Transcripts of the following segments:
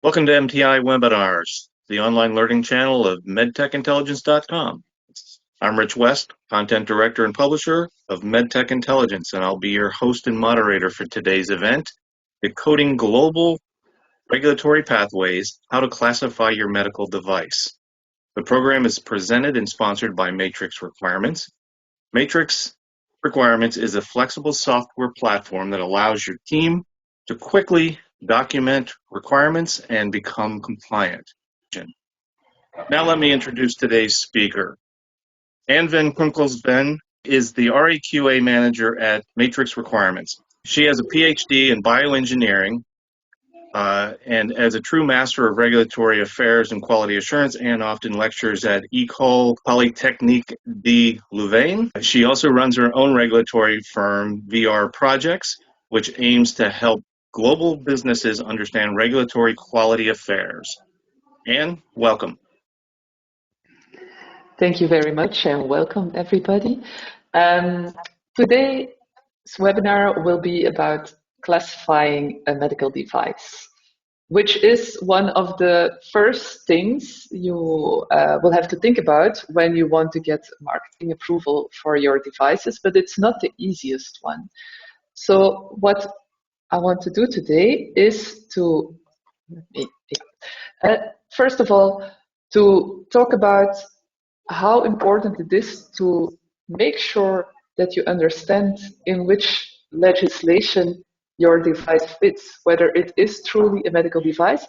Welcome to MTI Webinars, the online learning channel of medtechintelligence.com. I'm Rich West, Content Director and Publisher of MedTech Intelligence, and I'll be your host and moderator for today's event, Decoding Global Regulatory Pathways, How to Classify Your Medical Device. The program is presented and sponsored by Matrix Requirements. Matrix Requirements is a flexible software platform that allows your team to quickly document requirements and become compliant. Now let me introduce today's speaker. Anne van Kunkelsben is the REQA manager at Matrix Requirements. She has a PhD in bioengineering and as a true master of regulatory affairs and quality assurance, and often lectures at École Polytechnique de Louvain. She also runs her own regulatory firm, VR Projects, which aims to help global businesses understand regulatory quality affairs. Anne, welcome. Thank you very much and welcome everybody. Today's webinar will be about classifying a medical device, which is one of the first things you will have to think about when you want to get marketing approval for your devices, but it's not the easiest one. So what I want to do today is to, first of all, to talk about how important it is to make sure that you understand in which legislation your device fits, whether it is truly a medical device.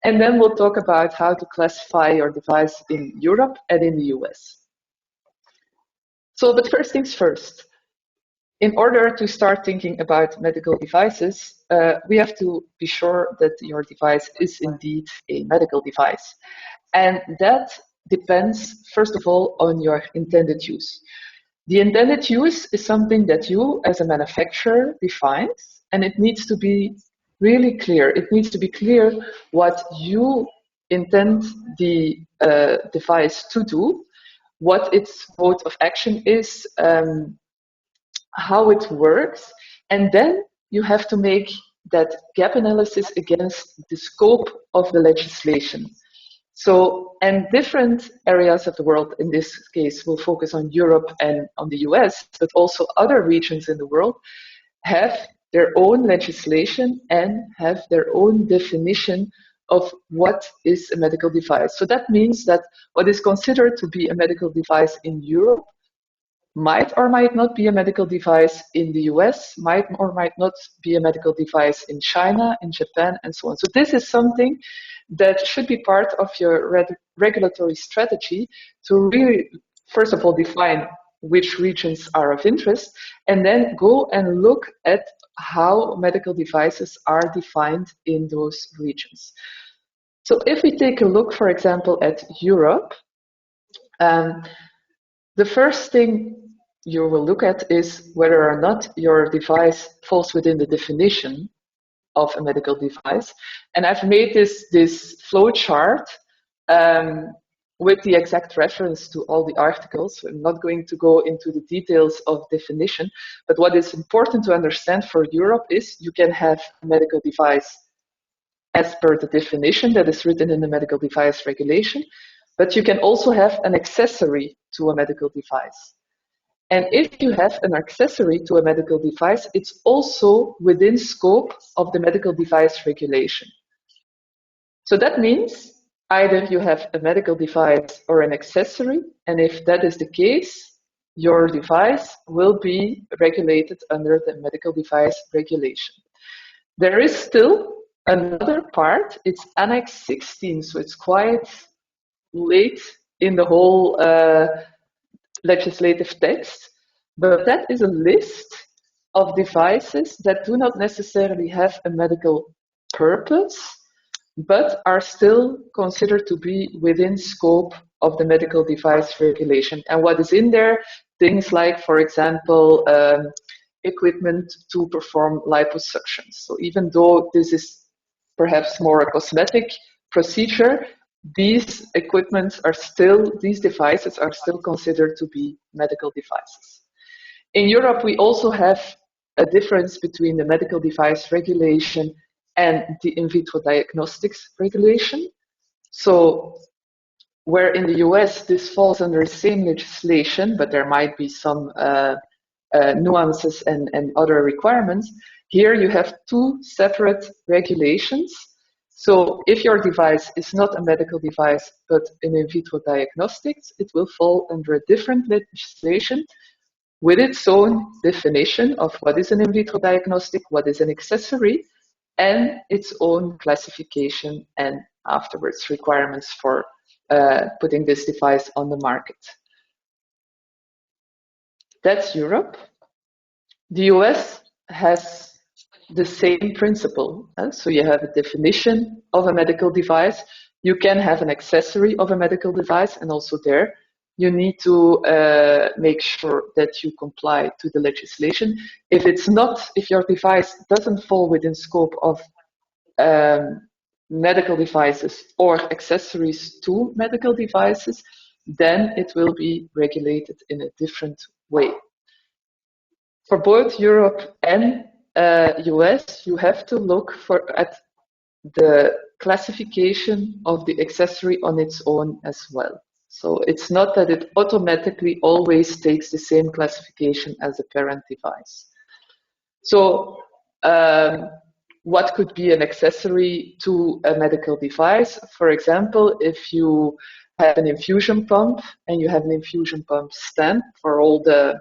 And then we'll talk about how to classify your device in Europe and in the US. So, but first things first. In order to start thinking about medical devices, we have to be sure that your device is indeed a medical device. And that depends, first of all, on your intended use. The intended use is something that you, as a manufacturer, defines, and it needs to be really clear. It needs to be clear what you intend the device to do, what its mode of action is, how it works, and then you have to make that gap analysis against the scope of the legislation. So, and different areas of the world, in this case, will focus on Europe and on the US, but also other regions in the world have their own legislation and have their own definition of what is a medical device. So that means that what is considered to be a medical device in Europe might or might not be a medical device in the US, might or might not be a medical device in China, in Japan, and so on. So this is something that should be part of your regulatory strategy to really, first of all, define which regions are of interest, and then go and look at how medical devices are defined in those regions. So if we take a look, for example, at Europe, the first thing you will look at is whether or not your device falls within the definition of a medical device. And I've made this flow chart with the exact reference to all the articles. I'm not going to go into the details of definition, but what is important to understand for Europe is you can have a medical device as per the definition that is written in the medical device regulation, but you can also have an accessory to a medical device. And if you have an accessory to a medical device, it's also within scope of the medical device regulation. So that means either you have a medical device or an accessory, and if that is the case, your device will be regulated under the medical device regulation. There is still another part, it's Annex 16, so it's quite late in the whole legislative text, but that is a list of devices that do not necessarily have a medical purpose, but are still considered to be within scope of the medical device regulation. And what is in there? Things like, for example, equipment to perform liposuction. So even though this is perhaps more a cosmetic procedure, these devices are still considered to be medical devices. In Europe, we also have a difference between the medical device regulation and the in vitro diagnostics regulation. So where in the US this falls under the same legislation, but there might be some nuances and other requirements, here you have two separate regulations. So if your device is not a medical device, but an in vitro diagnostics, it will fall under a different legislation with its own definition of what is an in vitro diagnostic, what is an accessory, and its own classification and afterwards requirements for putting this device on the market. That's Europe. The US has the same principle. So you have a definition of a medical device. You can have an accessory of a medical device, and also there you need to make sure that you comply to the legislation. If it's not, if your device doesn't fall within scope of medical devices or accessories to medical devices, then it will be regulated in a different way. For both Europe and US, you have to look at the classification of the accessory on its own as well. So it's not that it automatically always takes the same classification as a parent device. So what could be an accessory to a medical device? For example, if you have an infusion pump and you have an infusion pump stand for all the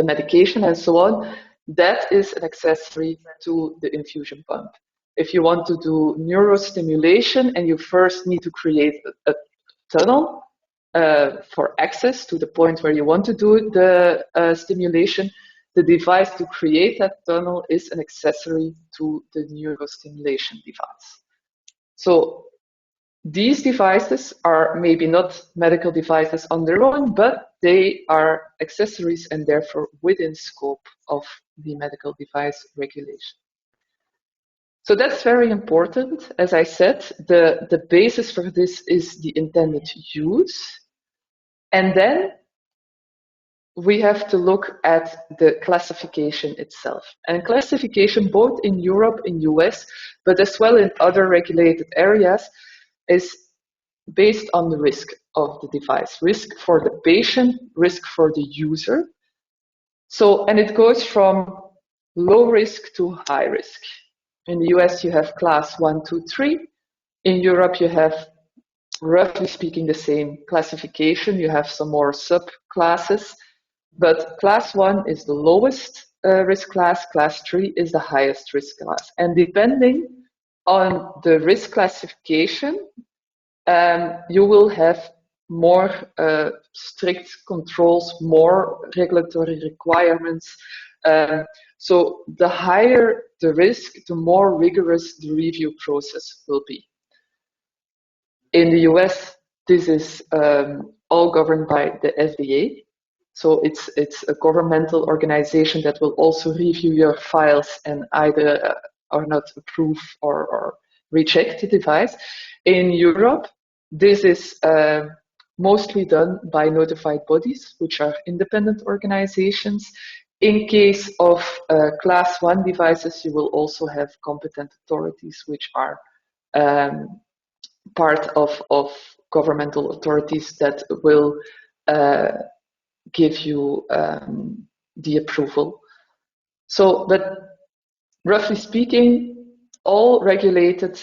medication and so on, that is an accessory to the infusion pump. If you want to do neurostimulation and you first need to create a tunnel for access to the point where you want to do the stimulation, the device to create that tunnel is an accessory to the neurostimulation device. So these devices are maybe not medical devices on their own, but they are accessories and therefore within scope of the medical device regulation. So that's very important. As I said, the basis for this is the intended use. And then we have to look at the classification itself. And classification both in Europe, in US, but as well in other regulated areas, is based on the risk of the device, risk for the patient, risk for the user. So, and it goes from low risk to high risk. In the US, you have class 1, 2, 3. In Europe, you have, roughly speaking, the same classification. You have some more subclasses, but class 1 is the lowest risk class, class 3 is the highest risk class. And depending on the risk classification, you will have more strict controls, more regulatory requirements. So the higher the risk, the more rigorous the review process will be. In the US, this is all governed by the FDA. So it's a governmental organization that will also review your files and either or not approve or reject the device. In Europe, this is mostly done by notified bodies, which are independent organizations. In case of class 1 devices, you will also have competent authorities, which are part of governmental authorities that will give you the approval. So, but roughly speaking, all regulated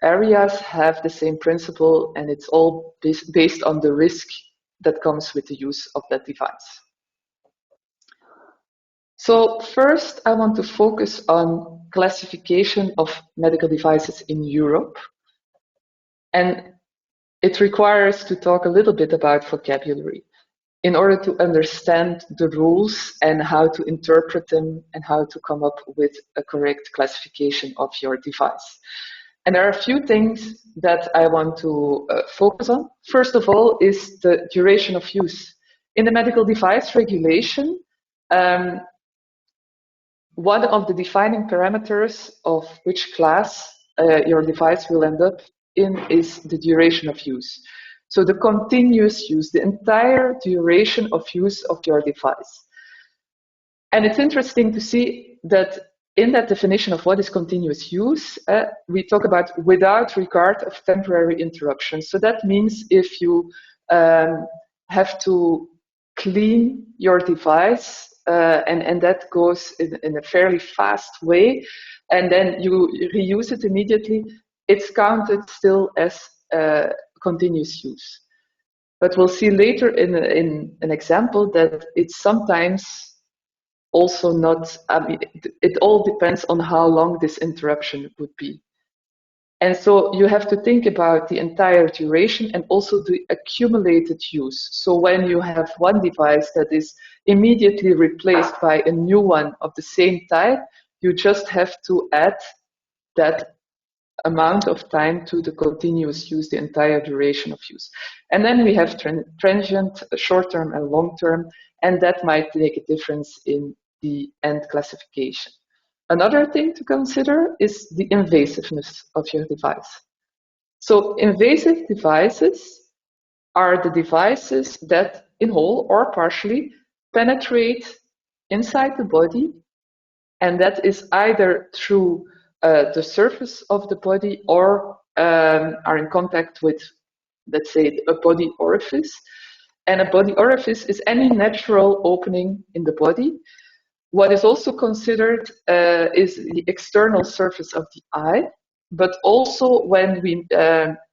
areas have the same principle, and it's all based on the risk that comes with the use of that device. So first, I want to focus on classification of medical devices in Europe. And it requires to talk a little bit about vocabulary in order to understand the rules and how to interpret them and how to come up with a correct classification of your device. And there are a few things that I want to focus on. First of all is the duration of use. In the medical device regulation, one of the defining parameters of which class your device will end up in is the duration of use. So the continuous use, the entire duration of use of your device. And it's interesting to see that in that definition of what is continuous use, we talk about without regard of temporary interruption. So that means if you have to clean your device, and that goes in a fairly fast way, and then you reuse it immediately, it's counted still as continuous use. But we'll see later in an example that it's sometimes also not, it all depends on how long this interruption would be. And so you have to think about the entire duration and also the accumulated use. So when you have one device that is immediately replaced by a new one of the same type, you just have to add that amount of time to the continuous use, the entire duration of use. And then we have transient, short-term and long-term, and that might make a difference in the end classification. Another thing to consider is the invasiveness of your device. So invasive devices are the devices that in whole or partially penetrate inside the body, and that is either through the surface of the body or are in contact with, let's say, a body orifice. And a body orifice is any natural opening in the body. What is also considered is the external surface of the eye, but also when we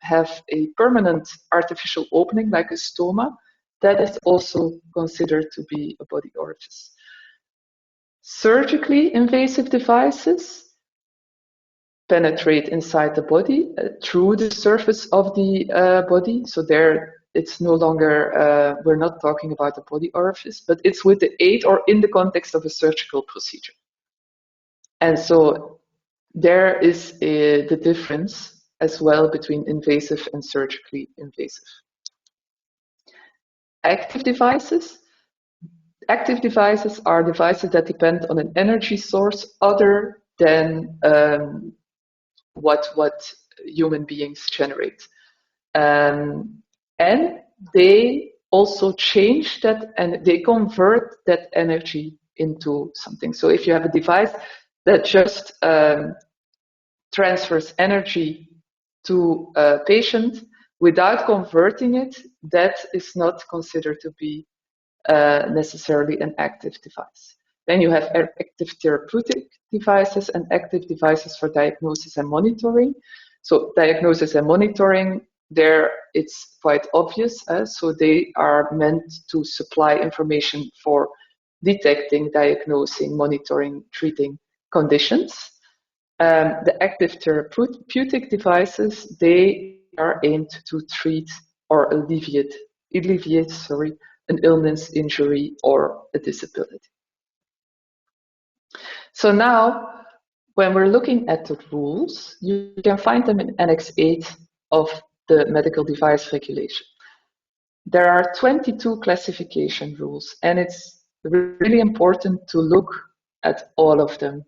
have a permanent artificial opening like a stoma, that is also considered to be a body orifice. Surgically invasive devices penetrate inside the body through the surface of the body. So there, it's no longer, we're not talking about a body orifice, but it's with the aid or in the context of a surgical procedure. And so there is the difference as well between invasive and surgically invasive. Active devices. Active devices are devices that depend on an energy source other than what human beings generate. And they also change that and they convert that energy into something. So if you have a device that just transfers energy to a patient without converting it, that is not considered to be necessarily an active device. Then you have active therapeutic devices and active devices for diagnosis and monitoring. So diagnosis and monitoring, there it's quite obvious. So they are meant to supply information for detecting, diagnosing, monitoring, treating conditions. The active therapeutic devices, they are aimed to treat or alleviate an illness, injury, or a disability. So now, when we're looking at the rules, you can find them in Annex 8 of the Medical Device Regulation. There are 22 classification rules, and it's really important to look at all of them,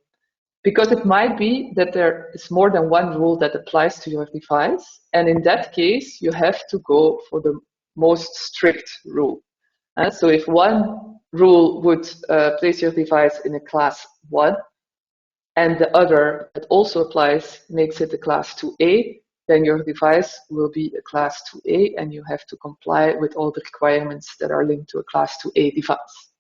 because it might be that there is more than one rule that applies to your device, and in that case, you have to go for the most strict rule. So if one rule would place your device in a class 1, and the other that also applies makes it a class 2A, then your device will be a class 2A, and you have to comply with all the requirements that are linked to a class 2A device.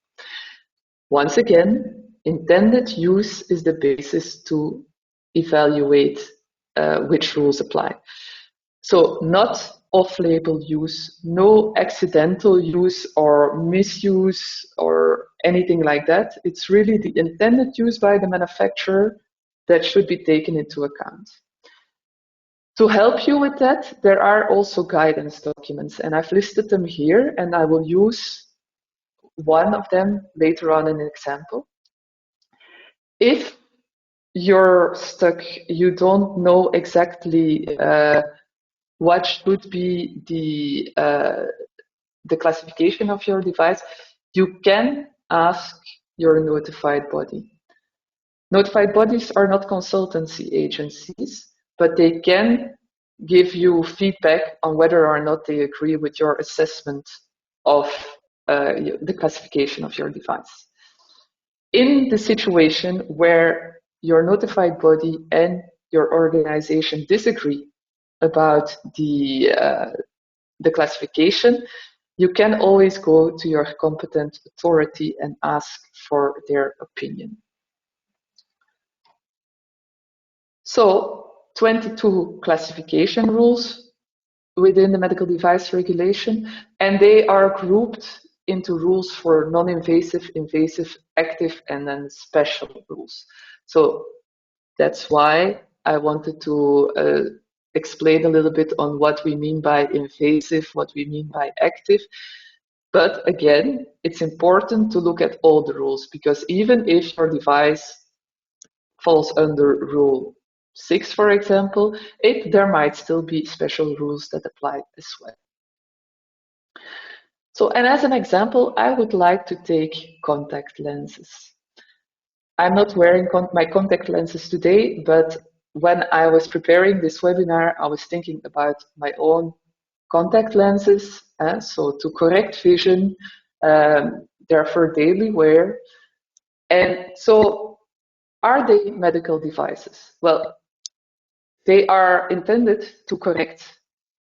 Once again, intended use is the basis to evaluate which rules apply. So not off-label use, no accidental use or misuse or anything like that. It's really the intended use by the manufacturer that should be taken into account. To help you with that, there are also guidance documents, and I've listed them here, and I will use one of them later on in an example. If you're stuck, you don't know exactly what should be the classification of your device, you can ask your notified body. Notified bodies are not consultancy agencies, but they can give you feedback on whether or not they agree with your assessment of the classification of your device. In the situation where your notified body and your organization disagree about the classification, you can always go to your competent authority and ask for their opinion. So 22 classification rules within the medical device regulation, and they are grouped into rules for non-invasive, invasive, active, and then special rules. So that's why I wanted to explain a little bit on what we mean by invasive, what we mean by active. But again, it's important to look at all the rules, because even if your device falls under rule 6, for example, there might still be special rules that apply as well. So, and as an example, I would like to take contact lenses. I'm not wearing my contact lenses today, but when I was preparing this webinar, I was thinking about my own contact lenses. So to correct vision, they're for daily wear. And so are they medical devices? Well, they are intended to correct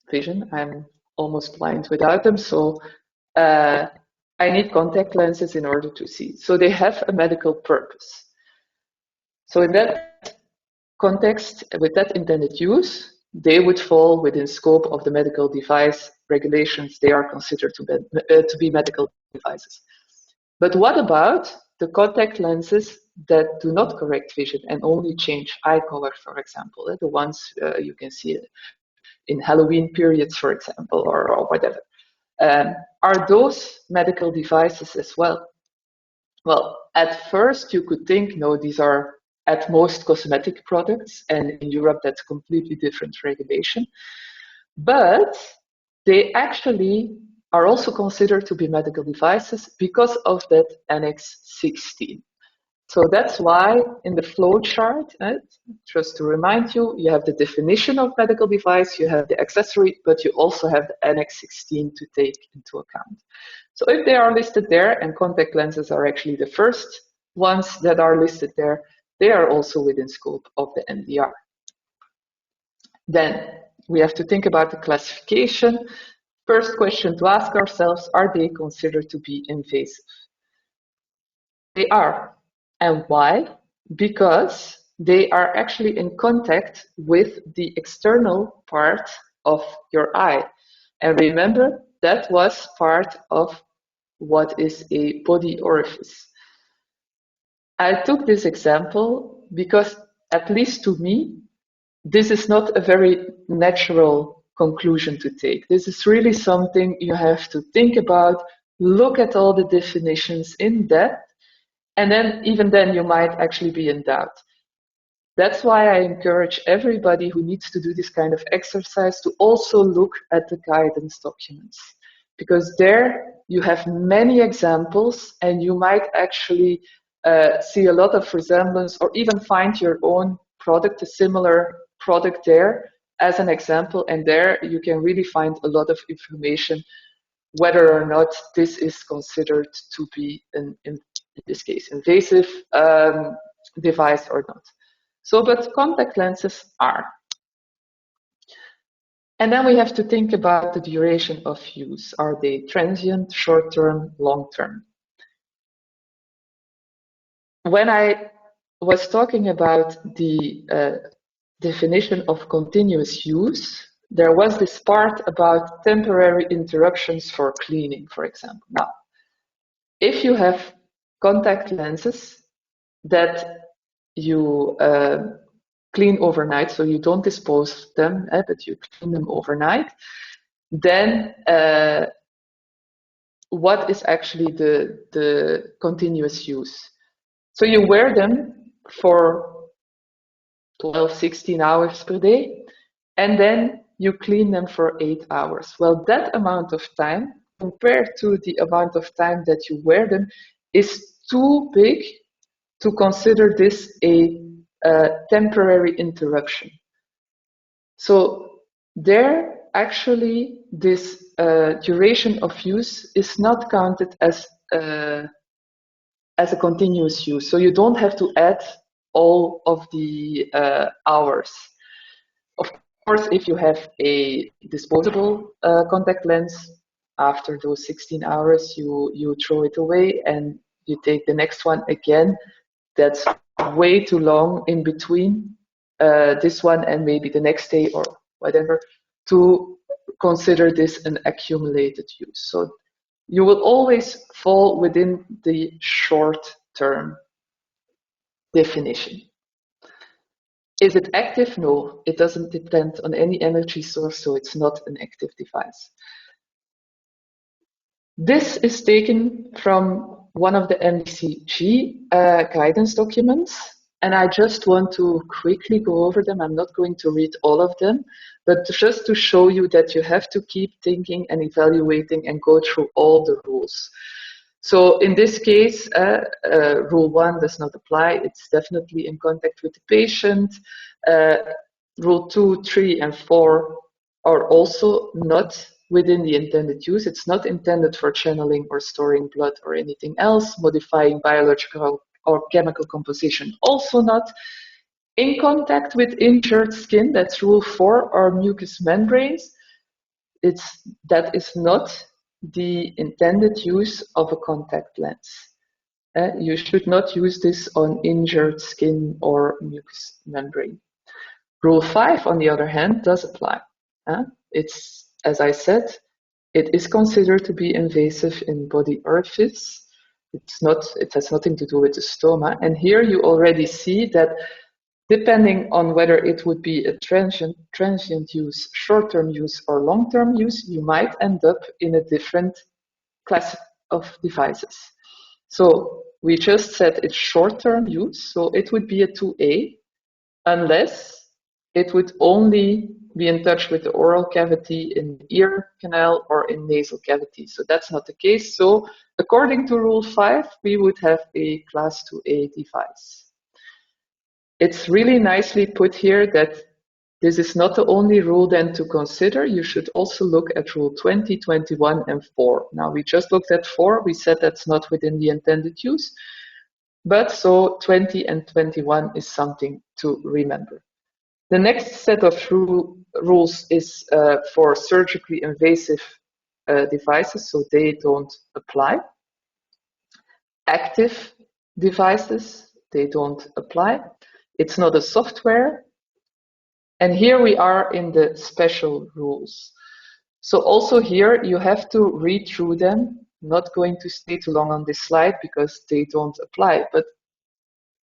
vision. I'm almost blind without them, so I need contact lenses in order to see. So they have a medical purpose. So in that context, with that intended use, they would fall within scope of the medical device regulations. They are considered to be medical devices. But what about the contact lenses that do not correct vision and only change eye color, for example, the ones you can see in Halloween periods, for example, or whatever. Are those medical devices as well? Well, at first you could think, no, these are at most cosmetic products, and in Europe that's completely different regulation. But they actually are also considered to be medical devices because of that Annex 16. So that's why in the flow chart, just to remind you, you have the definition of medical device, you have the accessory, but you also have the Annex 16 to take into account. So if they are listed there, and contact lenses are actually the first ones that are listed there, they are also within scope of the MDR. Then we have to think about the classification. First question to ask ourselves, are they considered to be invasive? They are. And why? Because they are actually in contact with the external part of your eye. And remember, that was part of what is a body orifice. I took this example because, at least to me, this is not a very natural conclusion to take. This is really something you have to think about, look at all the definitions in depth, and then even then you might actually be in doubt. That's why I encourage everybody who needs to do this kind of exercise to also look at the guidance documents, because there you have many examples and you might actually see a lot of resemblance, or even find your own product, a similar product there as an example, and there you can really find a lot of information whether or not this is considered to be in this case invasive device or not. So, but contact lenses are. And then we have to think about the duration of use. Are they transient, short-term, long-term? When I was talking about the definition of continuous use, there was this part about temporary interruptions for cleaning, for example. Now, if you have contact lenses that you clean overnight, so you don't dispose of them, but you clean them overnight, then what is actually the continuous use? So you wear them for 12, 16 hours per day, and then you clean them for 8 hours. Well, that amount of time, compared to the amount of time that you wear them, is too big to consider this a temporary interruption. So there, actually, this duration of use is not counted as a continuous use. So you don't have to add all of the hours. Of course, if you have a disposable contact lens, after those 16 hours, you throw it away and you take the next one again. That's way too long in between this one and maybe the next day or whatever to consider this an accumulated use. So you will always fall within the short-term definition. Is it active? No, it doesn't depend on any energy source, so it's not an active device. This is taken from one of the MDCG guidance documents, and I just want to quickly go over them. I'm not going to read all of them, but just to show you that you have to keep thinking and evaluating and go through all the rules. So in this case, rule 1 does not apply. It's definitely in contact with the patient. Rule 2, 3, and 4 are also not within the intended use. It's not intended for channeling or storing blood or anything else. Modifying biological or chemical composition, also not. In contact with injured skin, that's rule 4, or mucous membranes. That is not the intended use of a contact lens. You should not use this on injured skin or mucous membrane. Rule 5, on the other hand, does apply. It's, as I said, it is considered to be invasive in body orifice. It has nothing to do with the stoma. And here you already see that depending on whether it would be a transient use, short-term use, or long-term use, you might end up in a different class of devices. So we just said it's short-term use, so it would be a 2A, unless it would only be in touch with the oral cavity, in the ear canal, or in nasal cavity. So that's not the case. So according to Rule 5, we would have a Class 2A device. It's really nicely put here that this is not the only rule then to consider. You should also look at Rule 20, 21, and 4. Now, we just looked at 4. We said that's not within the intended use. But so 20 and 21 is something to remember. The next set of rules is for surgically invasive devices, so they don't apply. Active devices, they don't apply. It's not a software. And here we are in the special rules. So also here you have to read through them. I'm not going to stay too long on this slide because they don't apply. But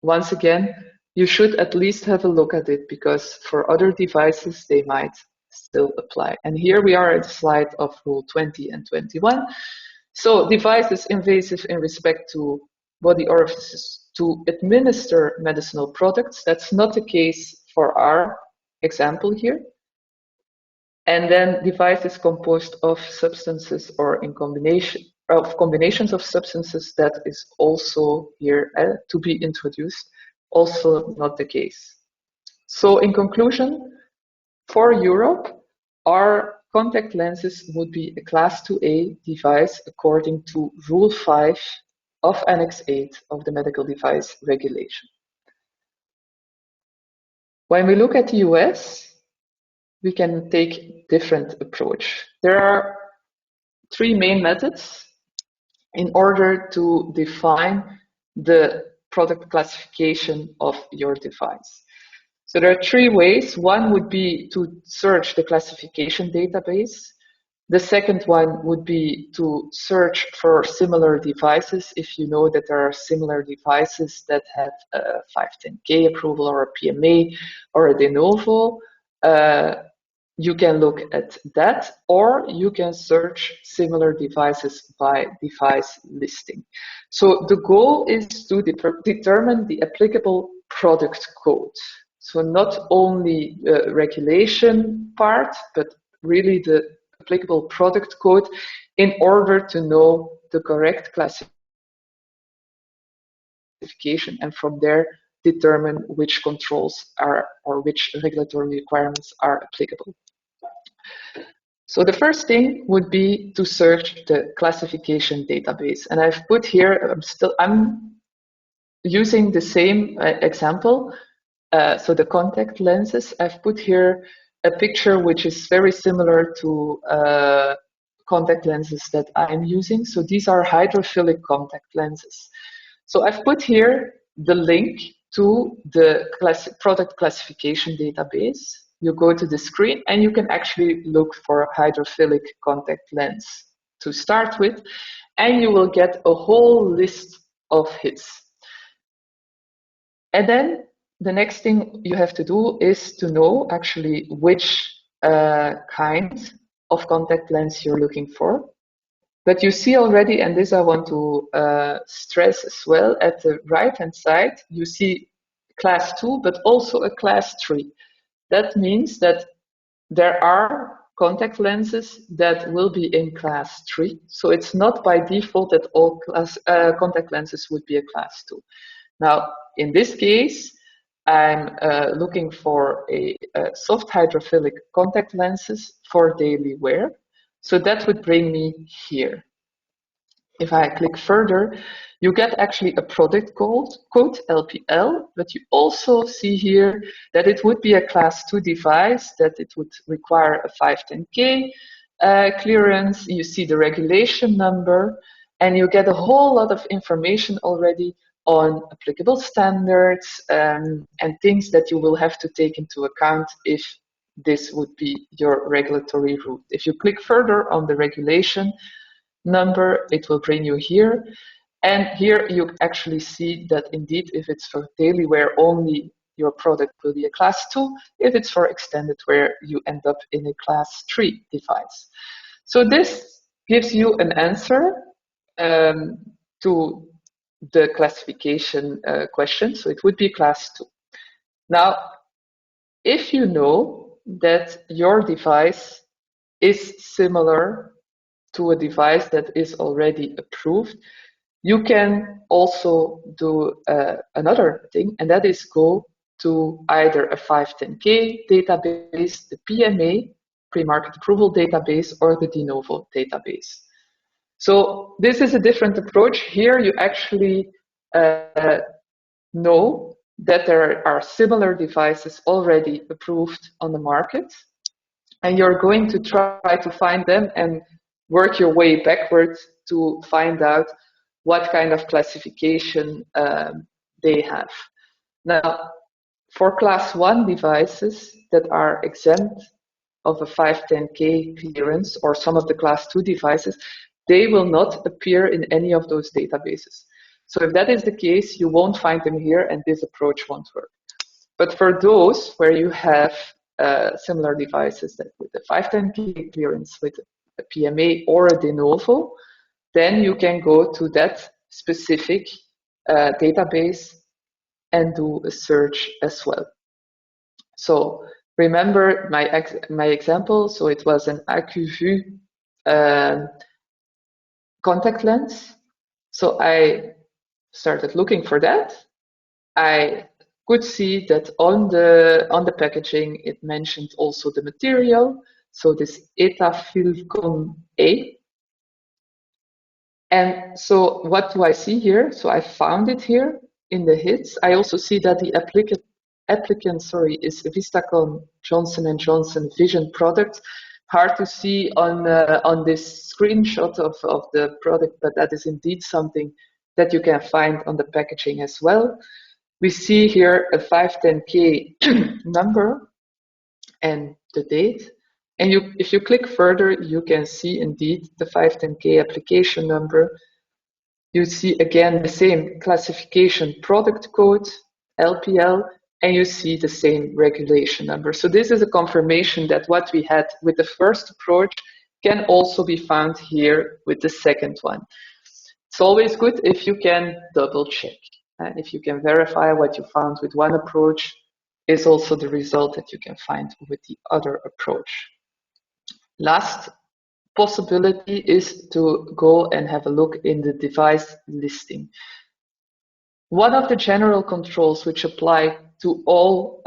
once again, you should at least have a look at it because for other devices, they might still apply. And here we are at the slide of Rule 20 and 21. So devices invasive in respect to body orifices to administer medicinal products. That's not the case for our example here. And then devices composed of substances or in combinations of substances, that is also here to be introduced, also not the case. So in conclusion, for Europe, our contact lenses would be a Class 2A device according to Rule 5 of Annex 8 of the Medical Device Regulation. When we look at the US, we can take different approach. There are 3 main methods in order to define the product classification of your device. So there are 3 ways. One would be to search the classification database. The second one would be to search for similar devices. If you know that there are similar devices that have a 510K approval or a PMA or a de novo, you can look at that, or you can search similar devices by device listing. So the goal is to determine the applicable product code. So not only the regulation part, but really the applicable product code in order to know the correct classification and from there determine which controls are or which regulatory requirements are applicable. So the first thing would be to search the classification database. And I've put here, using the same example, so the contact lenses, I've put here a picture which is very similar to contact lenses that I'm using. So these are hydrophilic contact lenses. So I've put here the link to the product classification database. You go to the screen and you can actually look for a hydrophilic contact lens to start with, and you will get a whole list of hits. And then the next thing you have to do is to know actually which kind of contact lens you're looking for. But you see already, and this I want to stress as well, at the right-hand side, you see class 2, but also a class 3. That means that there are contact lenses that will be in class 3. So it's not by default that all contact lenses would be a class 2. Now, in this case, I'm looking for a soft hydrophilic contact lenses for daily wear. So that would bring me here. If I click further, you get actually a product code LPL, but you also see here that it would be a class 2 device, that it would require a 510K clearance. You see the regulation number, and you get a whole lot of information already on applicable standards and things that you will have to take into account if this would be your regulatory route. If you click further on the regulation number, it will bring you here. And here you actually see that indeed, if it's for daily wear only, your product will be a class 2. If it's for extended wear, you end up in a class 3 device. So this gives you an answer to the classification question. So it would be class 2. Now, if you know that your device is similar to a device that is already approved, you can also do another thing, and that is go to either a 510K database, the PMA, pre-market approval database, or the de novo database. So this is a different approach. Here you actually know that there are similar devices already approved on the market, and you're going to try to find them and work your way backwards to find out what kind of classification they have. Now, for class 1 devices that are exempt of a 510K clearance, or some of the class 2 devices, they will not appear in any of those databases. So if that is the case, you won't find them here, and this approach won't work. But for those where you have similar devices that with a 510K clearance, with a PMA or a de novo, then you can go to that specific database and do a search as well. So remember my example. So it was an AccuVu contact lens. So I started looking for that. I could see that on the packaging it mentioned also the material. So this Etafilcon A. And so what do I see here? So I found it here in the hits. I also see that the applicant is Vistacon Johnson & Johnson Vision product. Hard to see on this screenshot of the product, but that is indeed something that you can find on the packaging as well. We see here a 510K number and the date. And if you click further, you can see indeed the 510K application number. You see again the same classification product code, LPL, and you see the same regulation number. So this is a confirmation that what we had with the first approach can also be found here with the second one. It's always good if you can double check. And if you can verify what you found with one approach is also the result that you can find with the other approach. Last possibility is to go and have a look in the device listing. One of the general controls which apply to all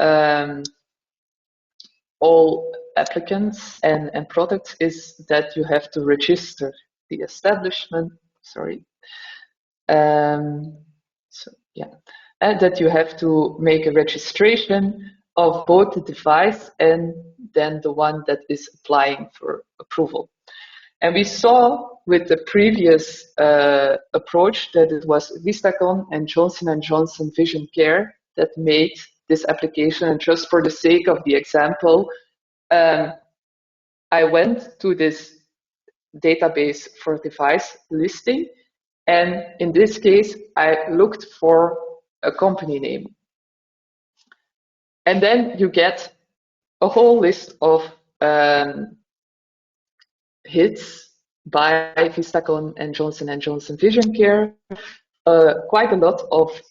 applicants and products is that you have to register the establishment. So and that you have to make a registration of both the device and then the one that is applying for approval. And we saw with the previous approach that it was Vistacon and Johnson & Johnson Vision Care that made this application. And just for the sake of the example, I went to this database for device listing, and in this case, I looked for a company name. And then you get a whole list of hits by Vistacon and Johnson & Johnson Vision Care, quite a lot of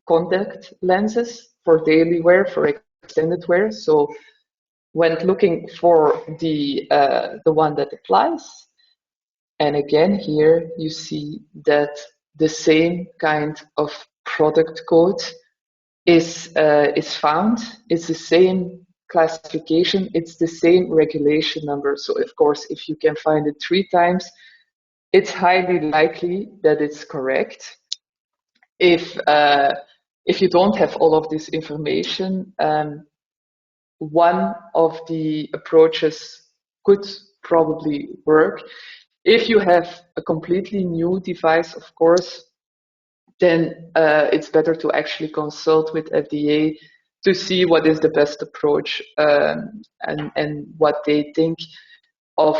contact lenses for daily wear, for extended wear. So when looking for the one that applies, and again here you see that the same kind of product code is found. It's the same classification. It's the same regulation number. So of course, if you can find it 3 times, it's highly likely that it's correct. If you don't have all of this information, one of the approaches could probably work. If you have a completely new device, of course, then it's better to actually consult with FDA to see what is the best approach and what they think of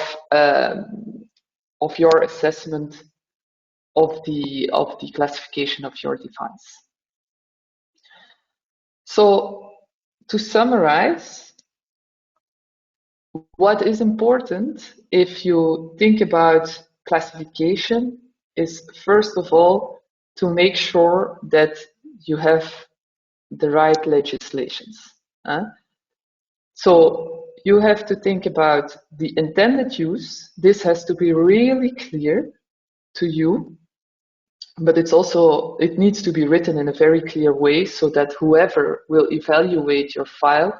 your assessment of the classification of your device. So to summarize, what is important if you think about classification is, first of all, to make sure that you have the right legislations. So you have to think about the intended use. This has to be really clear to you, but it needs to be written in a very clear way so that whoever will evaluate your file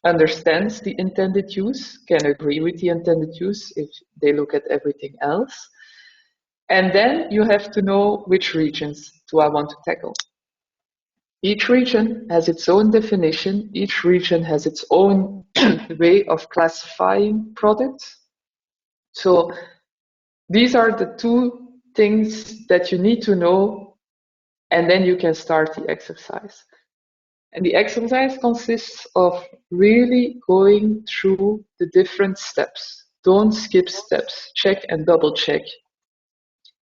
understands the intended use, can agree with the intended use if they look at everything else. And then you have to know which regions do I want to tackle. Each region has its own definition. Each region has its own way of classifying products. So these are the 2 things that you need to know, and then you can start the exercise. And the exercise consists of really going through the different steps. Don't skip steps. Check and double check.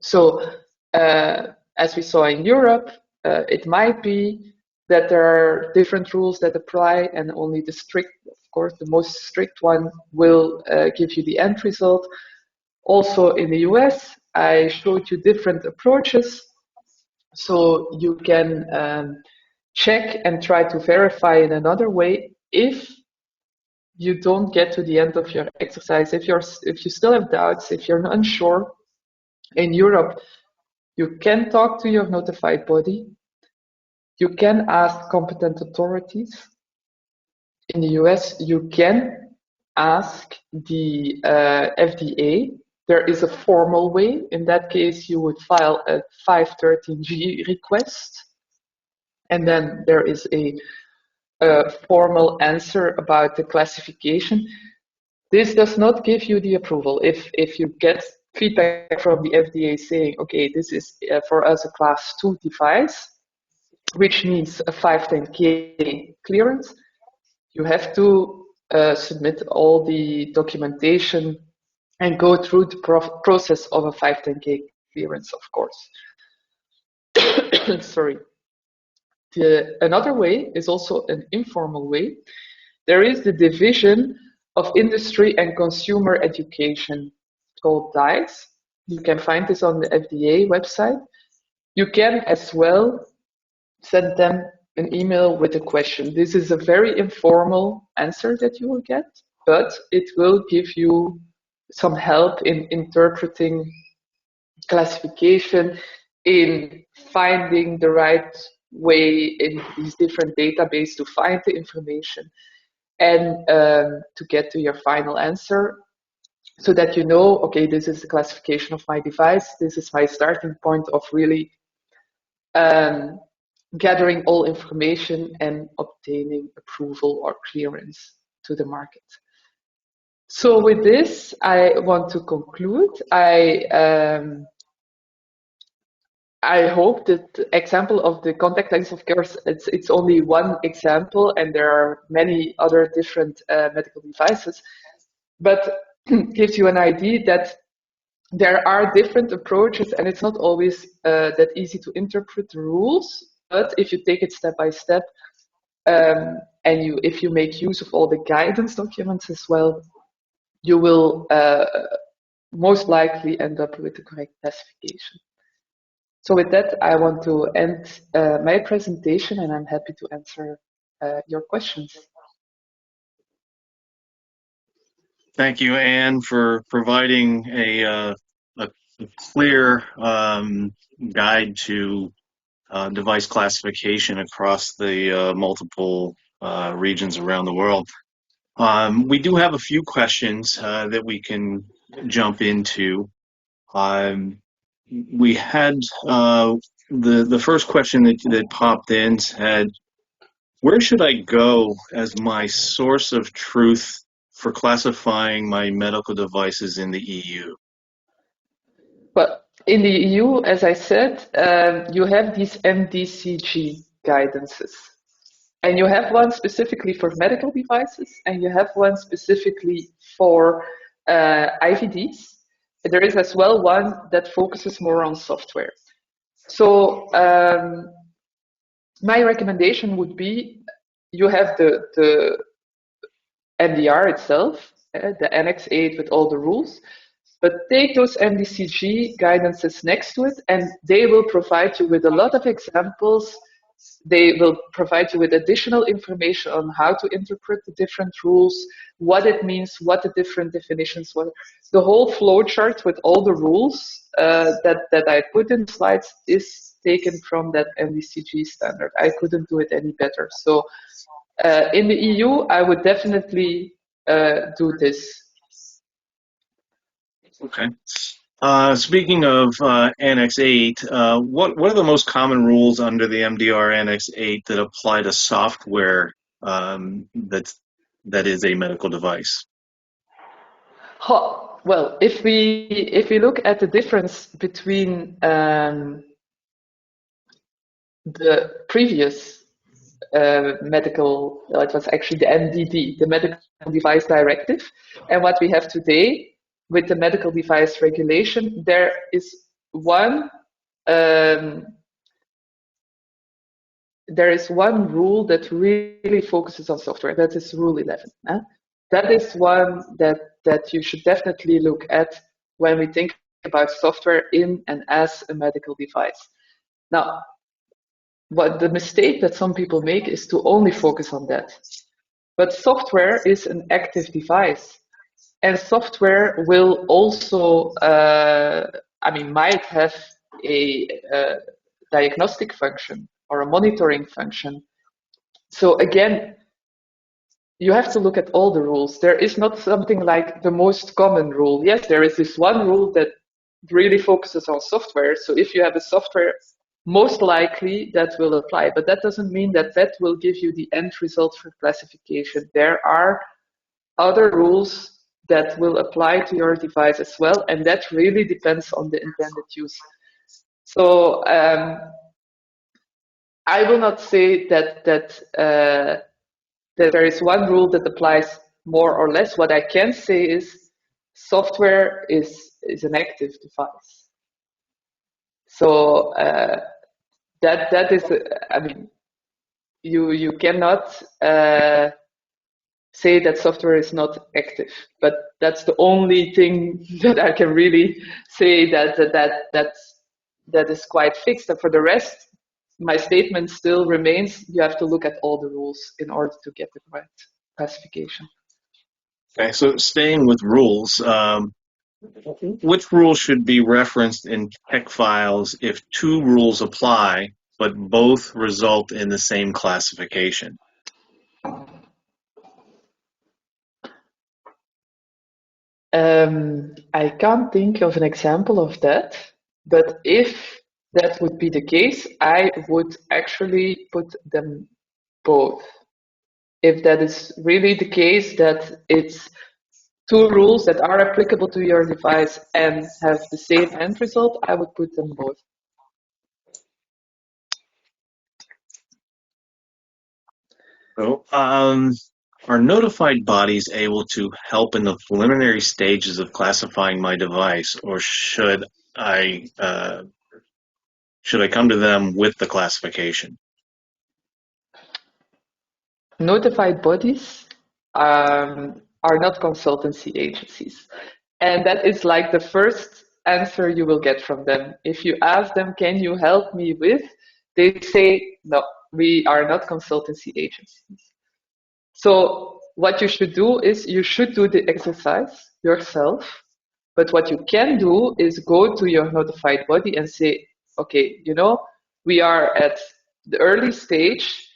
So as we saw in Europe, it might be that there are different rules that apply, and only the strict, of course, the most strict one will give you the end result. Also in the US, I showed you different approaches. So you can check and try to verify in another way. If you don't get to the end of your exercise, if you still have doubts, if you're unsure, in Europe, you can talk to your notified body. You can ask competent authorities. In the US, you can ask the FDA. There is a formal way. In that case, you would file a 513G request. And then there is a formal answer about the classification. This does not give you the approval. If you get feedback from the FDA saying, okay, this is for us a class 2 device, which needs a 510K clearance, you have to submit all the documentation and go through the process of a 510K clearance, of course. Sorry. Another way is also an informal way. There is the Division of Industry and Consumer Education called DICE. You can find this on the FDA website. You can as well send them an email with a question. This is a very informal answer that you will get, but it will give you some help in interpreting classification, in finding the right way in these different databases to find the information, and to get to your final answer, so that you know, okay, this is the classification of my device. This is my starting point of really gathering all information and obtaining approval or clearance to the market. So with this, I want to conclude. I hope that the example of the contact lens, of course, it's only one example, and there are many other different medical devices, but gives you an idea that there are different approaches, and it's not always that easy to interpret the rules. But if you take it step by step, and if you make use of all the guidance documents as well, you will most likely end up with the correct classification. So with that, I want to end my presentation, and I'm happy to answer your questions. Thank you, Anne, for providing a clear guide to device classification across the multiple regions around the world. We do have a few questions that we can jump into. We had the first question that popped in said, where should I go as my source of truth for classifying my medical devices in the EU? But in the EU, as I said, you have these MDCG guidances. And you have one specifically for medical devices, and you have one specifically for IVDs. There is as well one that focuses more on software. So my recommendation would be you have the MDR itself, the Annex 8 with all the rules, but take those MDCG guidances next to it, and they will provide you with a lot of examples. They will provide you with additional information on how to interpret the different rules, what it means, what the different definitions were. The whole flowchart with all the rules that I put in slides is taken from that MDCG standard. I couldn't do it any better. So in the EU, I would definitely do this. Okay. Speaking of Annex 8, what are the most common rules under the MDR Annex 8 that apply to software that is a medical device? Well, if we look at the difference between the previous medical, well, it was actually the MDD, the Medical Device Directive, and what we have today with the medical device regulation, there is one rule that really focuses on software. That is Rule 11. That is one that you should definitely look at when we think about software in and as a medical device. Now, what the mistake that some people make is to only focus on that. But software is an active device. And software will also, might have a diagnostic function or a monitoring function. So again, you have to look at all the rules. There is not something like the most common rule. Yes, there is this one rule that really focuses on software. So if you have a software, most likely that will apply. But that doesn't mean that that will give you the end result for classification. There are other rules that will apply to your device as well, and that really depends on the intended use. So I will not say that there is one rule that applies more or less. What I can say is software is an active device. So that is, you cannot say that software is not active, but that's the only thing that I can really say that is quite fixed. And for the rest, my statement still remains: you have to look at all the rules in order to get the correct classification. Okay, so staying with rules, which rules should be referenced in tech files if two rules apply, but both result in the same classification? I can't think of an example of that, but if that would be the case, I would actually put them both. If that is really the case, that it's two rules that are applicable to your device and have the same end result, I would put them both. So, are notified bodies able to help in the preliminary stages of classifying my device, or I should I come to them with the classification? Notified bodies are not consultancy agencies. And that is like the first answer you will get from them. If you ask them, can you help me with? They say, no, we are not consultancy agencies. So what you should do is you should do the exercise yourself. But what you can do is go to your notified body and say, okay, you know, we are at the early stage.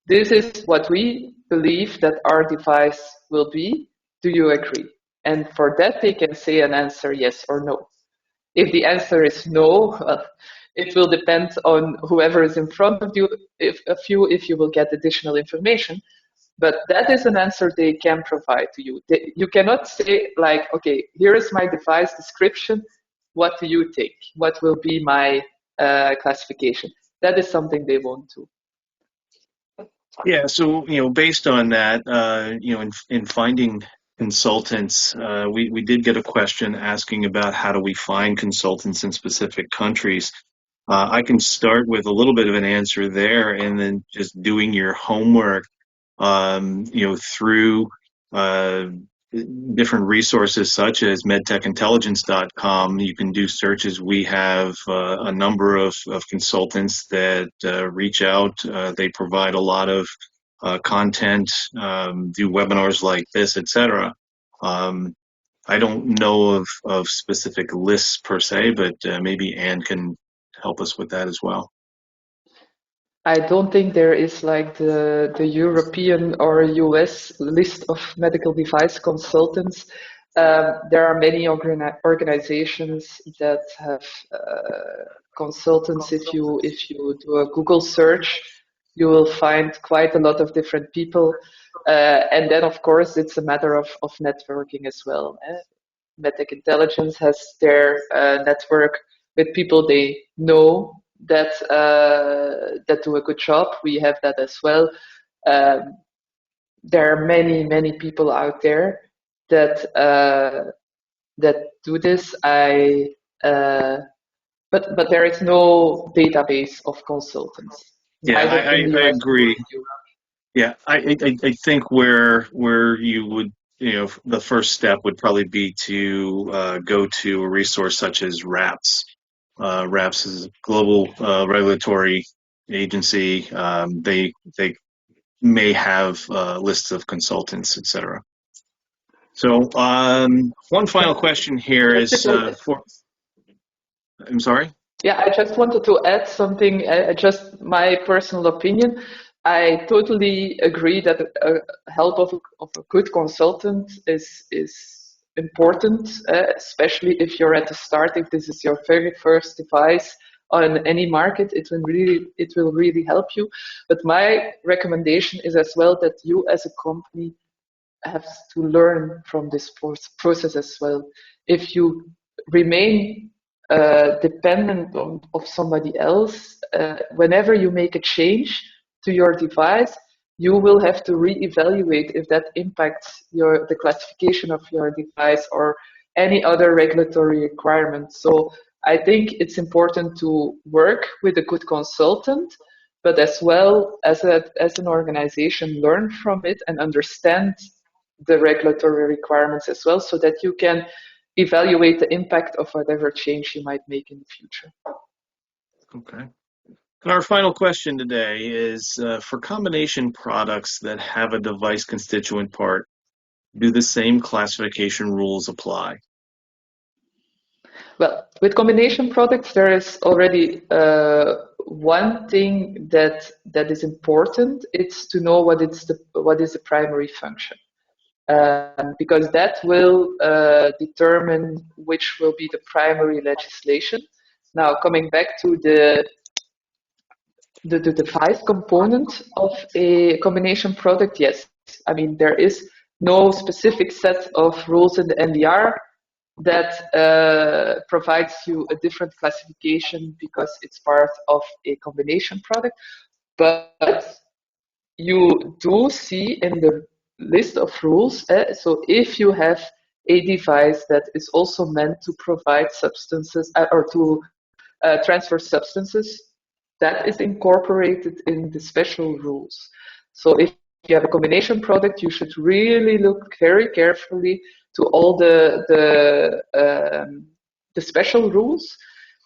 This is what we believe that our device will be. Do you agree? And for that, they can say an answer yes or no. If the answer is no, well, it will depend on whoever is in front of you, if you will get additional information. But that is an answer they can provide to you. You cannot say like, okay, here is my device description. What do you think? What will be my classification? That is something they won't do. Yeah, so based on that, in finding consultants, we did get a question asking about how do we find consultants in specific countries. I can start with a little bit of an answer there, and then just doing your homework, through different resources such as medtechintelligence.com. You can do searches. We have a number of consultants that reach out. They provide a lot of content, do webinars like this, etc. I don't know of specific lists per se, but maybe Anne can help us with that as well. I don't think there is like the European or US list of medical device consultants. There are many organizations that have consultants. If you do a Google search, you will find quite a lot of different people. And then, of course, it's a matter of networking as well. MedTech Intelligence has their network with people they know that that do a good job. We have that as well. There are many people out there that that do this. But there is no database of consultants. Yeah, I agree. Yeah, I think where you would, the first step would probably be to go to a resource such as RAPS. RAPS is a global regulatory agency. They may have lists of consultants, etc. So one final question here is for. I'm sorry. Yeah, I just wanted to add something, just my personal opinion. I totally agree that help of a good consultant is important, especially if you're at the start. If this is your very first device on any market, it will really help you. But my recommendation is as well that you as a company have to learn from this process as well. If you remain dependent of somebody else, whenever you make a change to your device, you will have to reevaluate if that impacts the classification of your device or any other regulatory requirement. So I think it's important to work with a good consultant, but as well as an organization, learn from it and understand the regulatory requirements as well, so that you can evaluate the impact of whatever change you might make in the future. Okay. And our final question today is for combination products that have a device constituent part, do the same classification rules apply? Well, with combination products, there is already one thing that is important. It's to know what is the primary function. Because that will determine which will be the primary legislation. Now, coming back to the device component of a combination product, yes. I mean, there is no specific set of rules in the NDR that provides you a different classification because it's part of a combination product. But you do see in the list of rules, so if you have a device that is also meant to provide substances or to transfer substances, that is incorporated in the special rules. So if you have a combination product, you should really look very carefully to all the special rules,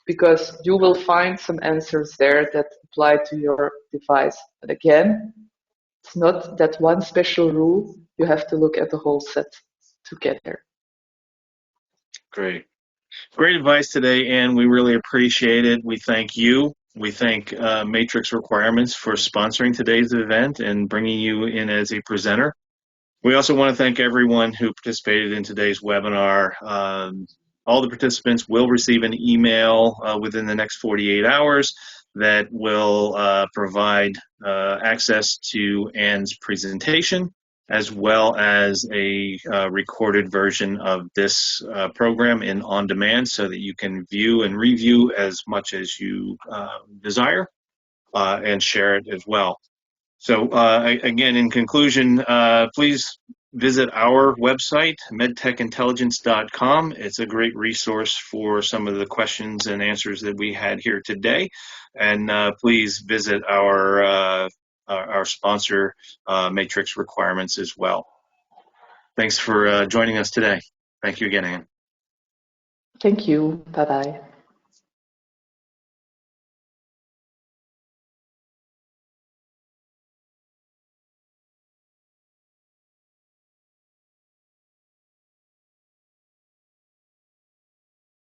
because you will find some answers there that apply to your device. But again, it's not that one special rule. You have to look at the whole set to get there. Great. Great advice today, Anne. We really appreciate it. We thank you. We thank Matrix Requirements for sponsoring today's event and bringing you in as a presenter. We also want to thank everyone who participated in today's webinar. All the participants will receive an email within the next 48 hours that will provide access to Anne's presentation, as well as a recorded version of this program in on demand, so that you can view and review as much as you desire and share it as well. So again, in conclusion, please visit our website, medtechintelligence.com. It's a great resource for some of the questions and answers that we had here today. And please visit our sponsor, Matrix Requirements, as well. Thanks for joining us today. Thank you again, Anne. Thank you. Bye-bye.